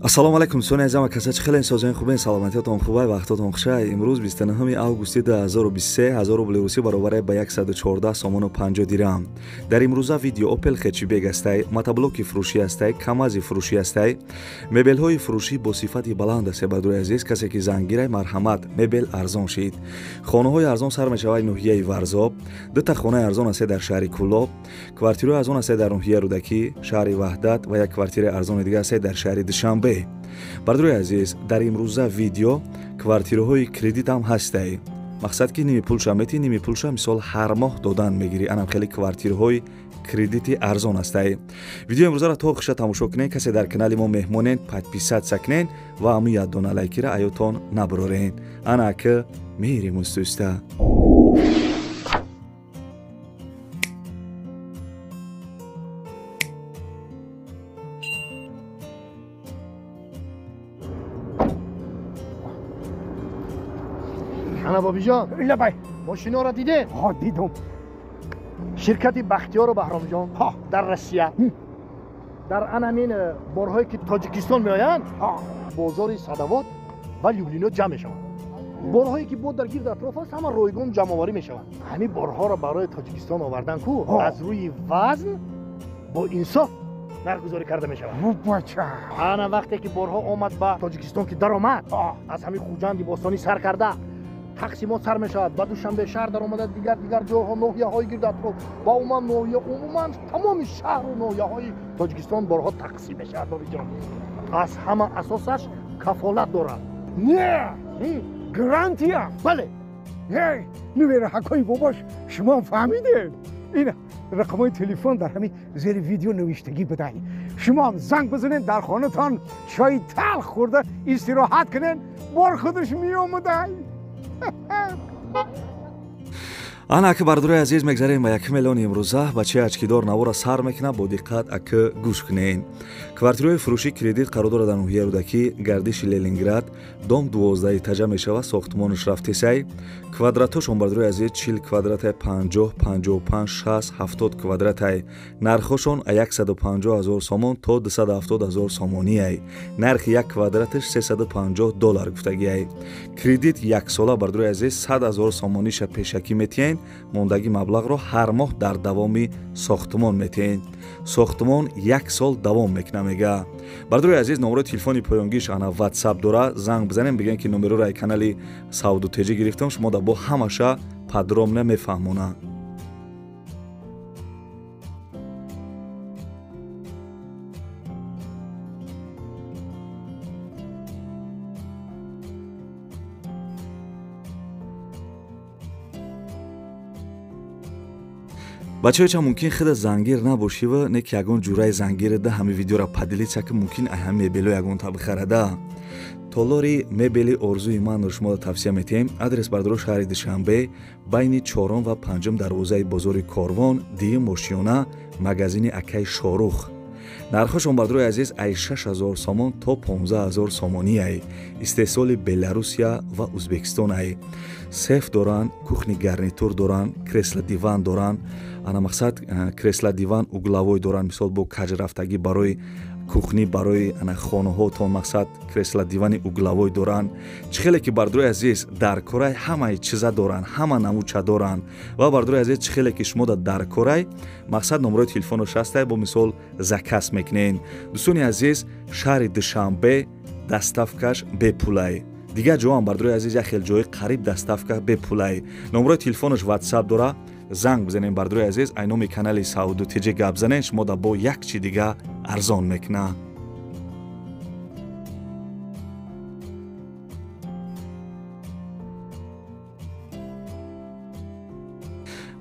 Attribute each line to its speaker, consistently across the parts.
Speaker 1: Ассалому алайкум сони азам каса чӣ хелен созаин хубен саломатиятон хубай вақтотон хушай. Имрӯз 29 августи 2023 1000 рубли русӣ баробар ба 114 сомону 50 дирам. Дар имрӯза видео Opel хечибег астай, мотоблоки фурӯшӣ астай, камази фурӯшӣ астай, мебелҳои фурӯшӣ бо сифати баланд аст. Бадруи азиз касе ки зангирай марҳамат мебел арзон шид. Хонаҳои арзон сар мешавад ноҳияи Варзоб, дута хонаи арзон аст дар шаҳри Куллоб, квартираи арзон аст дар ноҳияи Рудакӣ, шаҳри Ваҳдат ва як квартираи арзони дига аст дар шаҳри Душанбе. Бардруи азиз, дар имрӯза видео квартираҳои кредит ҳам ҳастай. Мақсад ки ними пулша мети, ними пулша мисол ҳар моҳ додан мегирӣ. Анам хеле квартираҳои кредити арзон ҳастай. Видео имрӯзаро то хиша тамошо кунен, касе дар канали мо меҳмонен, подписатся кунен ва аму яддона лайкира аётон набурорен. Ана ки меҳрим устуста.
Speaker 2: Ana babijon,
Speaker 3: illa bay.
Speaker 2: mashina رو دیدین؟
Speaker 3: ها دیدم.
Speaker 2: شرکت بختیار و بهرامجان در روسیه. در همین بارهایی که تاجیکستان میآیند، بازار صدوات و لیوبلینا جمع میشوند. بارهایی که بود در گرد اطراف است همه رایگان جمع آوری میشوند. همین بارها را برای تاجیکستان آوردن کو از روی وزن با انصاف نرگزاری کرده میشوند.
Speaker 3: بچه.
Speaker 2: انا وقتی که بارها آمد به تاجیکستان که در آمد، از همین خوجند باستانی سر کرده. تقسیمات سر میشود. بعد دوشنبه شهر در اومده دیگر جاها ناحیه‌های گرد اطراف با عموما تمام شهر و ناحیه‌های تاجیکستان بارها تقسیم میشود. بابی جان از همه اساسش کفالت دارد.
Speaker 3: نه گارانتی ام.
Speaker 2: بله.
Speaker 3: هی نویر حکای باباش شما فهمیدید. این رقمای تلفن در همین زیر ویدیو نوشتگی بدهید. شما هم زنگ بزنین در خانه‌تان چای تلخ خورده استراحت کنین بار خودش میومده.
Speaker 1: ана аки бардурои азиз мегзарем ба 1 миллиони имрӯза бачаи ачкидор навора сар мекунад. Бо диққат аки гӯш кунен. Квартираҳои фурӯши кредит қарор дорад дар ноҳияи Рудакӣ, гардиши Ленинград, дом 12 этажа мешавад, сохтмонаш рафтисай. Квадратҳошон бардурои азиз 40 квадратай, 50, 55, 60, 70 квадратай. Нархошон 150 000 сомон то 270 000 сомонияй. Нархи як квадраташ $350 гуфтагияй. Кредит яксола бардурои азиз 100 000 сомониша пешакӣ метиҳен. мондагӣ маблағро ҳар моҳ дар давоми сохтмон метиҳен. сохтмон як сол давом мекуна мега. Бардурои азиз, номерои телефони поёнгиш ана WhatsApp дора. Занг бизанем бигӯен ки номероро ай канали Сауду Теҷи гирифтам. шумо да бо ҳамаша подробно мефаҳмона. бачаҳоича мумкин хеда зангир набошӣ ва не ки ягон ҷураи зангирда ҳами видеора падилица ки мумкин ай ҳам мебело ягон та бихарада. толори мебели орзуи манро шумо тавсия метиҳем. адрес бардуро шаҳри Душанбе байни 4 ва 5 дарвозаи бозори Корвон, Ди Мошиёна, магазини Акай Шорух. нархошон бардурои азиз ай 6000 сомон то 15000 сомонияй. истеҳсоли Беларусия ва Узбекистон ай. сеф доранд, кухни гарнитур доранд, кресла диван доранд. ана мақсад кресла диван углавой доранд, мисол бо каҷрафтагӣ барои кухни, барои ана хонаҳотон мақсад кресла дивани углавой доранд. чӣ хеле ки бардурои азиз дар корай ҳамаи чиза доранд, ҳама намуча доранд. ва бардурои азиз чӣ хеле ки шумо дар корай мақсад номерои телефонош ҳастай бо мисол заказ мекунен. дӯстони азиз, шаҳри Душанбе даставкаш бепулай. дигар ҷоам бардурои азиз як хел ҷои қариб даставка бепулай. номерои телефонош WhatsApp дора. занг бизанем бардурои азиз, ай номи канали Сауду Теҷи гап занен, шумо да бо як чи дига арзон мекуна.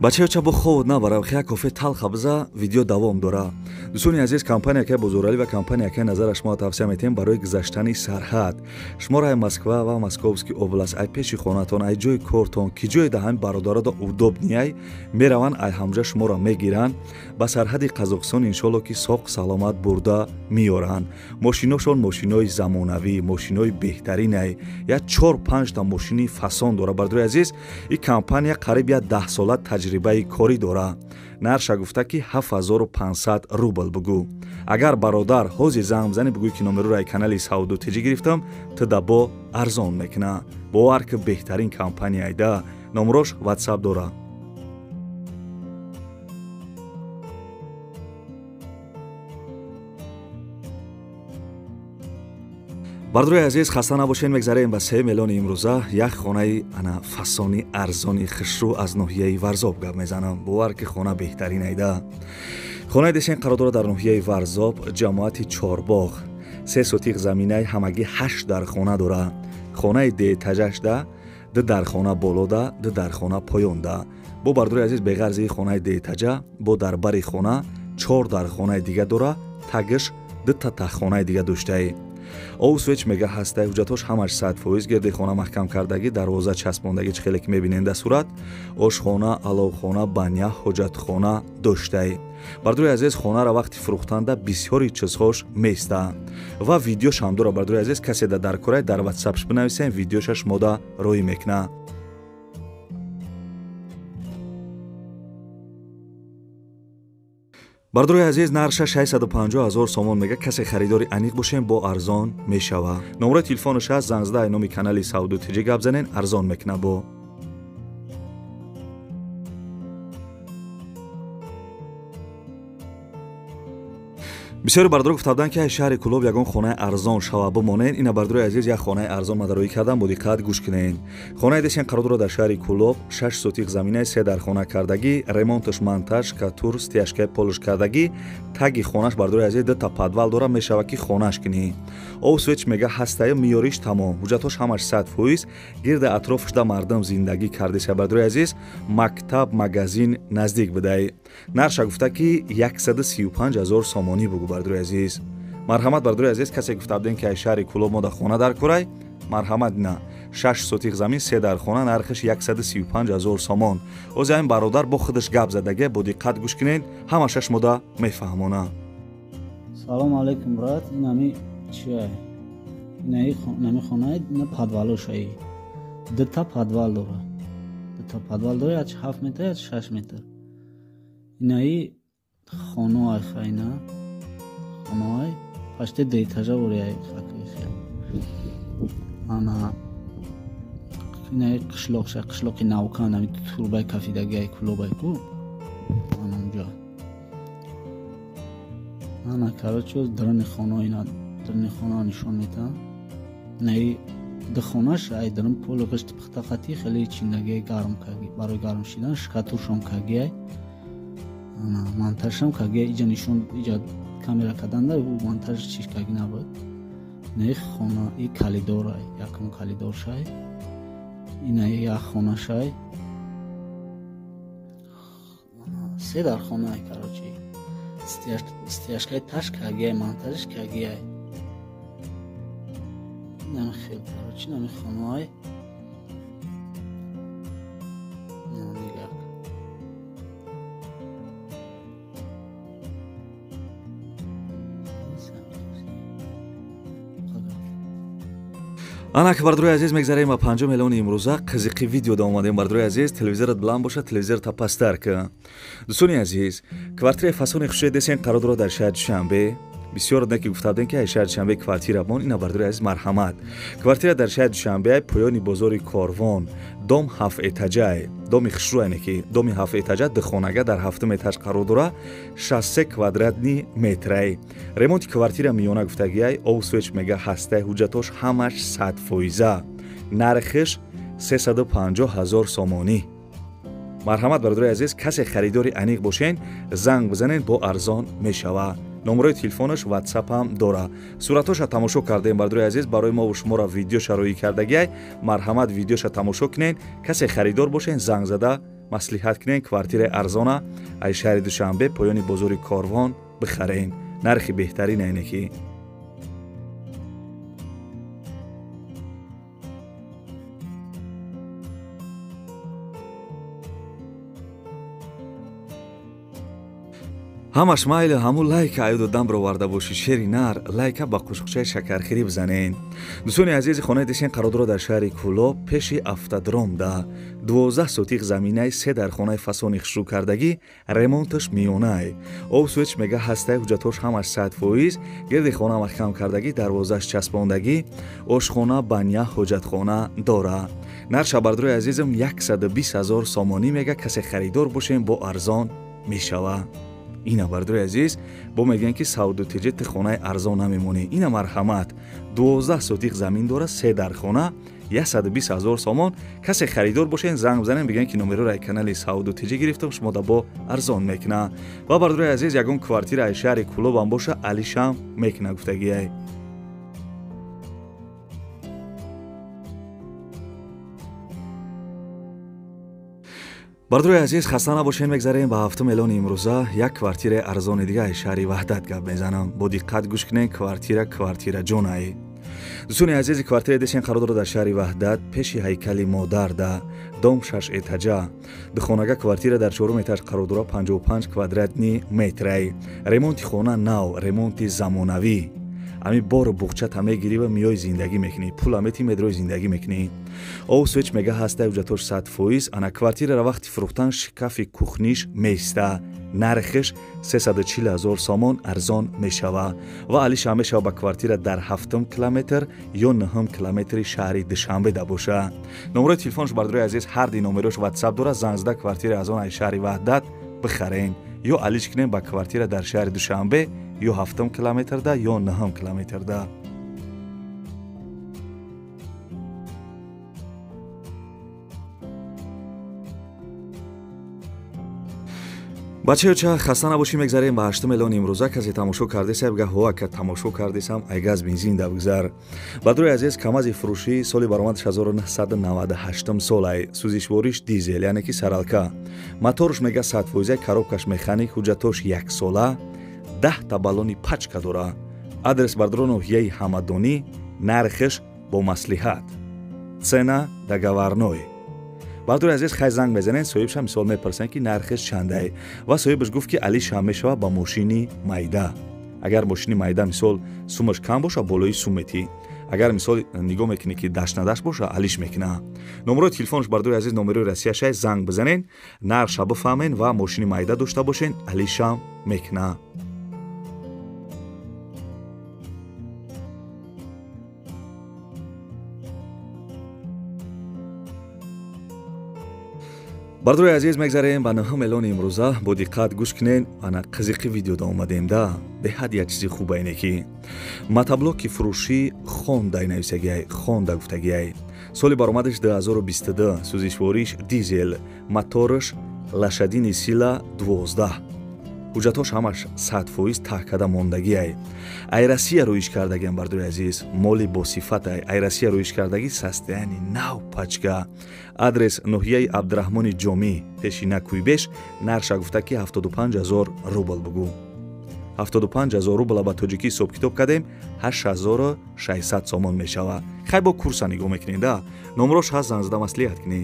Speaker 1: бачаёча бо ховод набара хия кофе талха биза видео давом дора. дӯстони азиз, компанияке бозоралӣ ва компанияке назара шумо тавсия метиҳем барои гузаштани сарҳад. шуморо ай Москва ва Московский област, ай пеши хонатон, ай ҷои кортон ки ҷои да ҳами бародарода удобнияй мераванд, ай ҳамҷа шуморо мегиранд. ба сарҳади Қазоқистон иншоалло ки соқ саломат бурда меёранд. мошиношон мошинои замонавӣ, мошинои беҳтаринай. як 4-5 та мошини фасон дора. бардурои азиз, ин компания қариб як 10 сола таҷрибаи таҷрибаи корӣ дора. Нарша гуфта ки 7500 рубл бугӯ. Агар бародар ҳозир занг бизанӣ бугӯй ки номерураи канали Сауду Тиҷӣ гирифтам, тидабо арзон мекуна. Бовар ки беҳтарин компанияйда. номерош WhatsApp дора. бардурои азиз, хаста набошед. мегзарем ба 3 миллиони имрӯза. як хонаи ана фасони арзони хушрӯ аз ноҳияи Варзоб гап мезанам. бовар ки хона беҳтарин айда. хонаи десен қарор дорад дар ноҳияи Варзоб, ҷамоати Чорбоғ. 3 сотиқ заминаи ҳамагӣ 8 дархона дора. хонаи деэтажашда, 2 дархона болода, 2 дархона поёнда. бо бардурои азиз, беғарзи хонаи деэтажа, бо дарбари хона 4 дархонаи дига дора. тагиш 2 та таххонаи дига доштаи. овсвеч мега ҳастай, ҳуҷҷатош ҳамаш 100%, гирди хона маҳкам кардагӣ, дарвоза часпондагӣ чӣ хеле ки мебинен дар сурат, ошхона, аловхона, баня, ҳоҷатхона доштаи. бардурои азиз, хонара вақти фурӯхтанда бисёри чизҳош места ва видеош ҳам дора. бардурои азиз, касе дар корай дар WhatsAppш бинависем, видеоша шумода роӣ мекуна. бардурои азиз, нарша 650 000 сомон мега. касе харидори аниқ бошем, бо арзон мешава. номерои телефонош аст, занг зада номи канали Сауду Тиҷӣ гап занен, арзон мекуна бо. бисёри бардуро гуфтавданд ки шаҳри Кӯлоб ягон хонаи арзон шава бимонен. ина бардурои азиз, як хонаи арзон мадароӣ кардам, бо диққат гӯш кунен. хонаи десен қарор дорад дар шаҳри Кӯлоб, 6 сотиқ заминаи 3 дархона кардагӣ, ремонташ монтаж, катур, стяжкаи полиш кардагӣ. таги хонаш бардурои азиз 2 та подвал дора, мешава ки хонаш кунӣ. овсвеч мега ҳастаи миёриш тамом, ҳуҷҷатош ҳамаш 100%, гирда атрофашда мардум зиндагӣ кардеса. бардурои азиз, мактаб, магазин наздик бидай. нарша гуфта ки 135 000 сомонӣ бугӯ. бардурои азиз, марҳамат. бардурои азиз, касе гуфтабдем ки ай шаҳри Кӯлоб мода хона дар корай, марҳамат на. 6 сотиқ замин, 3 дархона, нархиш 135 000 сомон. ози ҳамин бародар бо худаш гап задаге, бо диққат гӯш кунен, ҳамашаш мода мефаҳмона.
Speaker 4: салом алейкум брат, инами чия? Инами хонаи на подвалошаи. 2 та подвал дора. 2 та подвал дора, я 7 метр, я 6 метр. Инаи хонаи хайна. хонаи пашти деэтажа буряи хакиша. Ана инаи қишлоқша, қишлоқи Навкан, ами турбаи кафидагиаи Кӯлобай ку. Ана унҷа. ана короче драни хонаи ина, драни хона нишон метам. Инаи дхонаш ай дран поли гишт пахтахати хеле чиндагиаи гарм каги, барои гарм шидан шкатушам кагиаи. ана монтажам кагиаи иҷа нишон, иҷа камера карданда монтаж чиш каги набуд. Инаи хона и калидорай, якум калидор шай. Инаи як хона шай. 3 дар хонаи короче. стяжкаи таш кагиаи, монтажш кагиаи. Нами хел короче, нами хонаи
Speaker 1: анак бардурои азиз, мегзарем ба 5 миллиони имрӯза. қизиқи видеода омадем. бардурои азиз, телевизорат буланд бошад, телевизората пастар ка. дӯстони азиз, квартираи фасони хушои десен қарор дорад дар шаҳри Душанбе. бисёр одаме ки гуфтавдем ки ай шаҳри Душанбе квартира мон, ина бардурои азиз, марҳамат. квартира дар шаҳри Душанбе, поёни бозори Корвон, дом 7 этажаи, доми хушрӯ ане ки доми 7 этажа, духонага дар 7 этаж қарор дора, 63 квадратни метраи. ремонти квартира миёна гуфтагиай, овсвеч мега ҳастай, ҳуҷҷатош ҳамаш 100%, нархиш 350 000 сомонӣ. марҳамат бардурои азиз, касе харидори аниқ бошен, занг бизанен, бо арзон мешава. номерои телефонош WhatsApp ҳам дора. суратоша тамошо кардем. бардурои азиз, барои мо шуморо видеоша роӣ кардагиай, марҳамат видеоша тамошо кунен. касе харидор бошен, занг зада маслиҳат кунен, квартираи арзона ай шаҳри Душанбе, поёни бозори Корвон бихарен. нархи беҳтарин айне ки ҳамаш майли ҳамун лайка айду дам бироварда боши шери нар лайка ба қушуқчаи шакархӯрӣ бизанен. дӯстони азизи хонаи дишен қарордоро дар шаҳри кӯлоб пеши автодромда 12 сотиқ заминаи 3 дар хонаи фасони хушрӯкардагӣ ремонташ миёнай. овсуеч мега ҳастаи ҳуҷҷатош ҳамаш 100%, гирди хона маҳкам кардагӣ, дарвозааш часпондагӣ, ошхона, баня, ҳоҷатхона дора. нарша бардрои азизам 120 000 сомонӣ мега касе харидор бошем бо арзон мешава. ина бардрои азиз бо мегӯянд ки савдотиҷати хонаи арзон намемонӣ. ина марҳамат 12 сотиқ замин дора, 3 дар хона, 120 000 сомон. касе харидор бошен занг бизанен, бигӯян ки номероро ай канали савдотиҷӣ гирифтам, шумо да бо арзон мекуна. ва бардрои азиз ягон квартира ай шаҳри кӯлобам боша алишам мекуна гуфтагиай. бардрои азиз хаста набошен, мегзарем ба ҳафтум эълони имрӯза як квартираи арзони дига ай шаҳри ваҳдат гап мезанам. бо диққат гӯш кунен, квартира ҷонай. дӯстони азизи квартираи дишен қарор дорад дар шаҳри ваҳдат пеши ҳайкали модарда дом 6 этажа. духонага квартира дар 4 этаж қарор дорад, 55 квадратни метрай. ремонти хона нав, ремонти замонавӣ. ами бору буғчата мегирӣ ва миёи зиндагӣ мекунӣ, пула метӣ медрои зиндагӣ мекунӣ. овсуеч мега ҳастаи ҳуҷҷатош 100%. ана квартирара вақти фурӯхтан шикафи кухниш меиста. нархиш 340 000 сомон арзон мешава ва алиша мешава ба квартира дар 7 километр ё 9 километри шаҳри Душанбе да боша. номерои телефонш бардрои азиз ҳарди номерош ватсап дора. занзда квартира аз он ай шаҳри ваҳдат бихарен ё алиш кунен ба квартира дар шаҳри Душанбе ё 7 километрда ё 9 километрда. бачаёча хаста набошӣ, мегзарем ба 8 эълони имрӯза. касе тамошо кардесай бигӯ ҳо ака тамошо кардесам ай газ бензин да бигзар. бардрои азиз камази фурӯшӣ соли баромадаш 1998 солай. сӯзишвориш дизел, яъне ки саралка. моторш мега 100%, коробкаш механик, ҳуҷҷатош 1 сола, 10 та баллони пачка дора. адрес бардро ноҳияи ҳамадонӣ, нархиш бо маслиҳат, цена договорной. бардрои азиз хай занг мезанен, соҳибша мисол мепарсанд ки нархиш чандай ва соҳибаш гуфт ки алиша мешава ба мошини майда. агар мошини майда мисол сумаш кам боша, болои сум метӣ. агар мисол нигоҳ мекунӣ ки дашт надашт боша, алиш мекуна. номерои телефонш бардрои азиз номерои расияшай занг бизанен, нарша бифаҳмен ва мошини майда дошта бошен, алишам мекуна. бардрои азиз мегзарем ба 9 эълони имрӯза. бо диққат гӯш кунен, ана қизиқи видеода омадем да. беҳад як чизи хуб айне ки матаблоки фурӯшӣ хонда нависагиай, хонда гуфтагиай. соли баромадаш 2022, сӯзишвориш дизел, моторш лашадини сила 12. ҳуҷҷатош ҳамаш 100% таҳкада мондагиай. айрасия рӯиш кардагиам бардрои азиз, моли босифатай. айрасия рӯиш кардагӣ состояни нав пачка. адрес ноҳияи абдураҳмони ҷомӣ, пешина кӯйбеш. нарша гуфта ки 75 000 рубл бугӯ. 75 000 рубл ба тоҷикӣ ҳисоб китоб кардем, 8600 сомон мешава. хай бо курса нигоҳ мекунед да. номрош ҳаст, занзда маслиҳат кунӣ.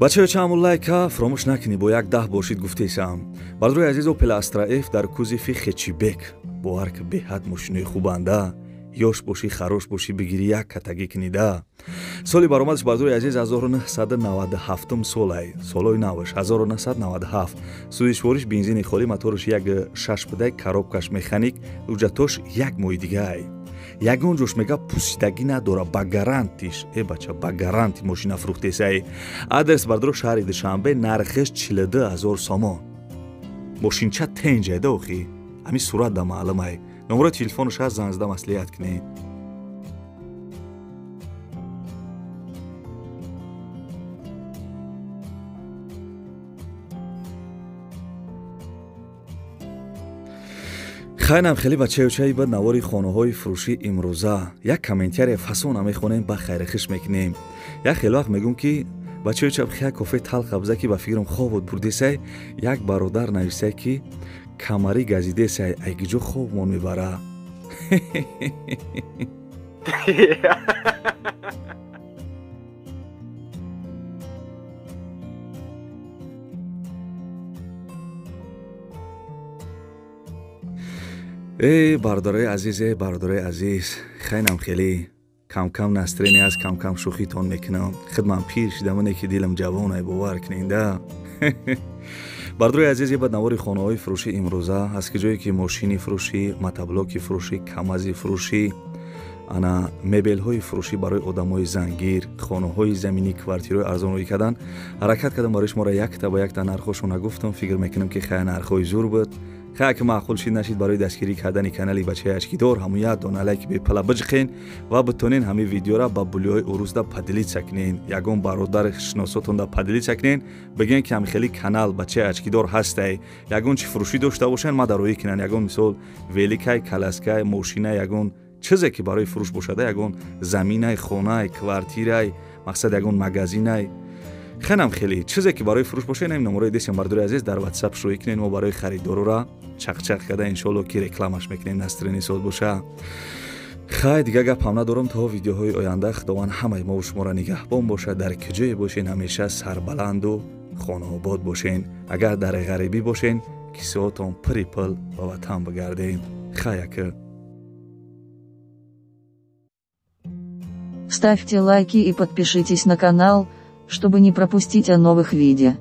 Speaker 1: бачаёча ҳамун лайка фаромӯш накунӣ, бо як 10 бошид гуфтесам. бардрои азиз Opel Astra F дар кузифи хечибек. бовар ки беҳад мошинои хубанда. ёш бошӣ, харош бошӣ, бигирӣ як катагӣ кунида. соли баромадаш бардрои азиз 1997 солай. солои наваш 1997. сӯзишвориш бензини холӣ, моторш 1.6 пудай, коробкаш механик, ҳуҷҷатош 1 моҳи дигай. ягон ҷош мега пусидагӣ надора, ба гарантиш. бача ба гаранти мошина фурӯхтесай. адрес бардро шаҳри Душанбе, нархиш 42 000 сомон. мошинча тенҷайда охи, ҳамин сурат да маълумай. номерои телефонаш ҳаст, занзда маслиҳат кунӣ. хайнам хеле бачаёчаи ба навори хонаҳои фурӯшӣ имрӯза. як комментария фасона мехонем, ба хайрихиш мекунем. як хеле вақт мегӯм ки бачаёча бихая кофе талх абза ки ба фикрам хобот бурдесай, як бародар нависай ки камари газидесай, айгиҷо хобмон мебара. бардораи азизе, бардораи азиз, хайнам хеле кам-кам настрине аст, кам-кам шӯхитон мекунам. Хидман пир шидамоне ки дилам ҷавонай, бовар кунинда. бардораи азиз, ба навори хонаҳои фурӯши имрӯза аз ки ҷое ки мошини фурӯшӣ, матаблоки фурӯшӣ, камази фурӯшӣ, ана мебелҳои фурӯшӣ барои одамои зангир, хонаҳои заминӣ, квартираҳои арзонрӯӣ кардан ҳаракат кардам барои шуморо якта ба якта нархошона гуфтам. фикр мекунам ки хая нархҳои зур буд. хая ки маъқул шид нашид барои дастгирӣ кардани канали бачаи ачкидор ҳамун як дона лайки бепала биҷиқен ва битонен ҳамин видеора ба булиҳои урӯзда падилица кунен. ягон бародар шиносотонда падилица кунен, бигӯен ки ҳамин хели канал бачаи ачкидор ҳастай. ягон чӣ фурӯшӣ дошта бошанд мадароӣ кунанд. ягон мисол великай, каласкай, мошинай, ягон чизе ки барои фурӯш бошада, ягон заминай, хонай, квартирай, мақсад ягон магазинай, хенам хеле чизе ки барои фурӯш бошад, ин номерои дестем бардори азиз дар WhatsApp шӯӣ кунен. мо барои харидорора чақчақ карда иншоалло ки рекламаш мекунем, настрини сод боша. хай дига гапам надорам. то видеоҳои оянда худованд ҳамаи мо шуморо нигаҳбон бошад. дар ки ҷое бошен ҳамеша сарбаланду хонаобод бошен. агар дар ғарибӣ бошен кисаҳотон пири пил ба ватан бигардем. хаяка.
Speaker 5: Ставьте лайки и подпишитесь на канал, чтобы не пропустить о новых видео.